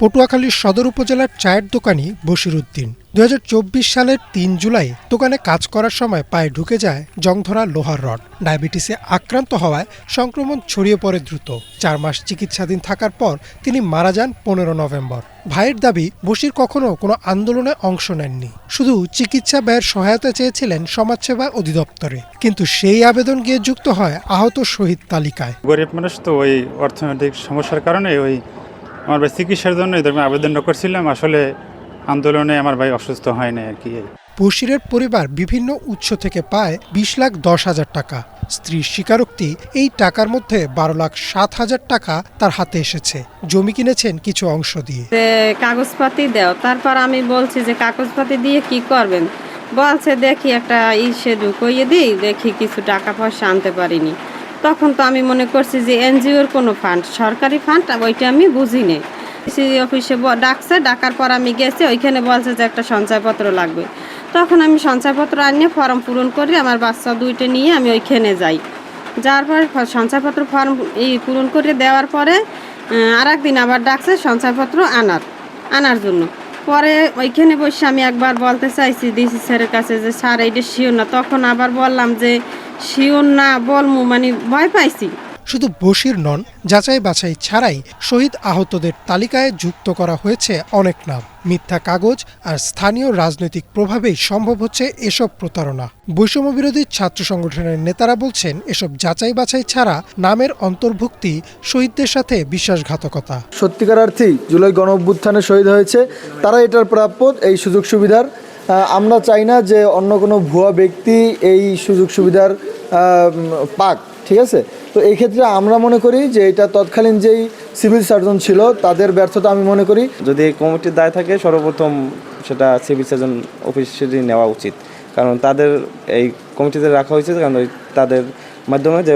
পটুয়াখালীর সদর উপজেলার চায়ের দোকানি বশির উদ্দিন 2024 সালের 3 জুলাই দোকানে কাজ করার সময় পায়ে ঢুকে যায় জংধরা লোহার রড। ডায়াবেটিসে আক্রান্ত হওয়ায় সংক্রমণ ছড়িয়ে পড়ে দ্রুত। 4 মাস চিকিৎসাধীন থাকার পর তিনি মারা যান 15 নভেম্বর। ভাইয়ের দাবি, বশির কখনো কোনো আন্দোলনে অংশ নেননি, শুধু চিকিৎসা ব্যয়ের সহায়তা চেয়েছিলেন সমাজসেবা অধিদপ্তরে। কিন্তু সেই আবেদন গিয়ে যুক্ত হয় আহত শহীদ তালিকায়। গরিব মানুষ তো ওই অর্থনৈতিক সমস্যার কারণে আমার ভাই চিকিৎসার জন্য আবেদনটা করছিলাম। আসলে আন্দোলনে আমার ভাই অসুস্থ হয় না আর কি। বশিরের পরিবার বিভিন্ন উৎস থেকে পায় 20,10,000 টাকা। স্ত্রীর স্বীকারোক্তি, এই টাকার মধ্যে 12,07,000 টাকা তার হাতে এসেছে। জমি কিনেছেন কিছু অংশ দিয়ে। কাগজপাতি দাও, তারপর আমি বলছি যে কাগজপাতি দিয়ে কি করবেন, বলছে দেখি একটা ইসে ঢুকিয়ে দিই, দেখি কিছু টাকা পয়সা আনতে পারিনি। তখন তো আমি মনে করছি যে এনজিওর কোনো ফান্ড, সরকারি ফান্ড, ওইটা আমি বুঝি নেই। অফিসে ডাকছে, ডাকার পর আমি গেছি, ওইখানে বলছে যে একটা সঞ্চয়পত্র লাগবে। তখন আমি সঞ্চয়পত্র আনিয়ে ফর্ম পূরণ করি, আমার বাচ্চা 2টা নিয়ে আমি ওইখানে যাই। যাওয়ার পরে সঞ্চয়পত্র ফর্ম পূরণ করে দেওয়ার পরে আরেকদিন আবার ডাকছে সঞ্চয়পত্র আনার জন্য। পরে ওইখানে বসে আমি একবার বলতে চাইছি ডিসি স্যারের কাছে যে স্যার এইটা শিওর না। তখন আবার বললাম যে শিওর না বলমু, মানে ভয় পাইছি। শুধু বশির নন, যাচাই বাছাই ছাড়াই শহীদ আহতদের তালিকায় যুক্ত করা হয়েছে অনেক নাম। মিথ্যা কাগজ আর স্থানীয় রাজনৈতিক প্রভাবেই সম্ভব হচ্ছে এসব প্রতারণা। বৈষম্য বিরোধী ছাত্র সংগঠনের নেতারা বলছেন, এসব যাচাই বাছাই ছাড়া নামের অন্তর্ভুক্তি শহীদদের সাথে বিশ্বাসঘাতকতা। সত্যিকার অর্থেই জুলাই গণঅভ্যুত্থানে শহীদ হয়েছে, তারা এটার প্রাপ্য এই সুযোগ সুবিধার। আমরা চাই না যে অন্য কোনো ভুয়া ব্যক্তি এই সুযোগ সুবিধার পাক, ঠিক আছে? তো এই ক্ষেত্রে আমরা মনে করি যে এটা তৎকালীন যেই সিভিল সার্জন ছিল তাদের ব্যর্থতা আমি মনে করি। যদি কমিটির দায় থাকে, সর্বপ্রথম সেটা সিভিল সার্জন অফিসেরই নেওয়া উচিত, কারণ তাদের এই কমিটিতে রাখা হয়েছে, কারণ তাদের মাধ্যমে যে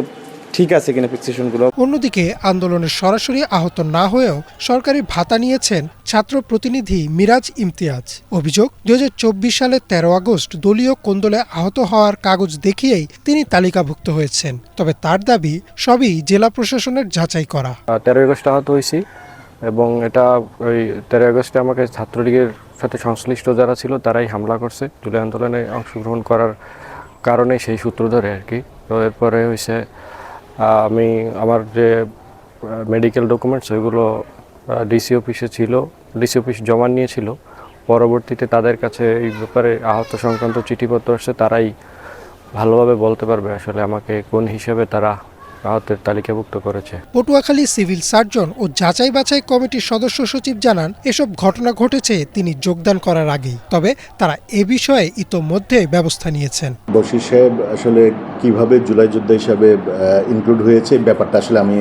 ঠিক আছে কিনা ফিক্সেশনগুলো। অন্যদিকে আন্দোলনে সরাসরি আহত না হয়েও সরকারি ভাতা নিয়েছেন ছাত্র প্রতিনিধি মিরাজ ইমতিয়াজ। অভিযোগ, 2024 সালের 13 আগস্ট দলীয় কোন্দলে আহত হওয়ার কাগজ দেখিয়েই তিনি তালিকাভুক্ত হয়েছেন। তবে তার দাবি, সবই জেলা প্রশাসনের যাচাই করা। 13 আগস্ট আহত হয়েছি এবং এটা ওই 13 আগস্টে আমাকে ছাত্রলীগের সাথে সংশ্লিষ্ট যারা ছিল তারাই হামলা করছে। জুলাই আন্দোলনে অংশগ্রহণ করার কারণে সেই সূত্র ধরে আর কি। তো এরপরে হয়েছে আমি আমার যে মেডিকেল ডকুমেন্টস ওইগুলো ডিসি অফিসে ছিল, ডিসি অফিস জমা নিয়েছিল। পরবর্তীতে তাদের কাছে এই ব্যাপারে আহত সংক্রান্ত চিঠিপত্র আসছে, তারাই ভালোভাবে বলতে পারবে আসলে আমাকে কোন হিসেবে তারা আহতের তালিকাভুক্ত করেছে। পটুয়াখালী সিভিল সার্জন ও যাচাই বাছাই কমিটির সদস্য সচিব জানান, এসব ঘটনা ঘটেছে তিনি যোগদান করার আগেই। তবে তারা এ বিষয়ে ইতোমধ্যে ব্যবস্থা নিয়েছেন। বশির সাহেব আসলে কিভাবে জুলাই যোদ্ধা হিসাবে ইনক্লুড হয়েছে ব্যাপারটা আসলে আমি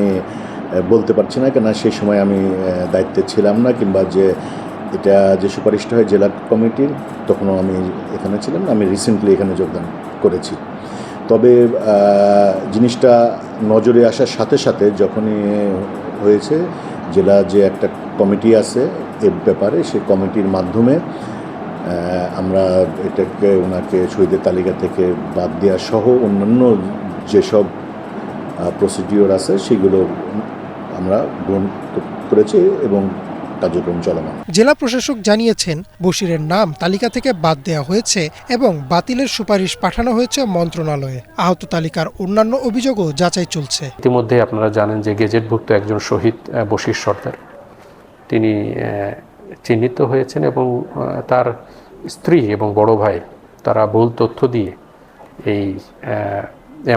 বলতে পারছি না, কেন সেই সময় আমি দায়িত্বে ছিলাম না, কিংবা যে এটা যে সুপারিশটা হয় জেলা কমিটির, তখনও আমি এখানে ছিলাম না। আমি রিসেন্টলি এখানে যোগদান করেছি। তবে জিনিসটা নজরে আসার সাথে সাথে যখনই হয়েছে, জেলা যে একটা কমিটি আছে এ ব্যাপারে, সেই কমিটির মাধ্যমে আমরা এটাকে ওনাকে শহীদের তালিকা থেকে বাদ দেওয়া সহ অন্যান্য যেসব প্রসিডিওর আছে সেগুলো আমরা গ্রহণ করেছি এবং কার্যক্রম চলমান। জেলা প্রশাসক জানিয়েছেন, বশিরের নাম তালিকা থেকে বাদ দেওয়া হয়েছে এবং বাতিলের সুপারিশ পাঠানো হয়েছে মন্ত্রণালয়ে। আহত তালিকার অন্যান্য অভিযোগও যাচাই চলছে। ইতিমধ্যে আপনারা জানেন যে গেজেটভুক্ত একজন শহীদ বশির সর্দার তিনি চিহ্নিত হয়েছেন এবং তার স্ত্রী এবং বড় ভাই তারা ভুল তথ্য দিয়ে এই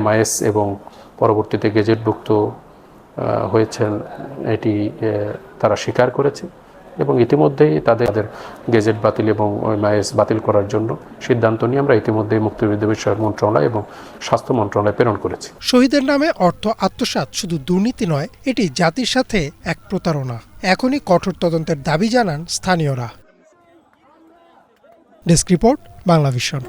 MIS এবং পরবর্তীতে গেজেটভুক্ত হয়েছেন এটি তারা স্বীকার করেছে এবং ইতিমধ্যেই তাদের গেজেট বাতিল এবং MIS বাতিল করার জন্য সিদ্ধান্ত নিয়ে আমরা ইতিমধ্যেই মুক্তিযুদ্ধ বিষয়ক মন্ত্রণালয় এবং স্বাস্থ্য মন্ত্রণালয় প্রেরণ করেছি। শহীদের নামে অর্থ আত্মসাৎ শুধু দুর্নীতি নয়, এটি জাতির সাথে এক প্রতারণা। এখনই কঠোর তদন্তের দাবি জানান স্থানীয়রা। Desk report, Banglavision.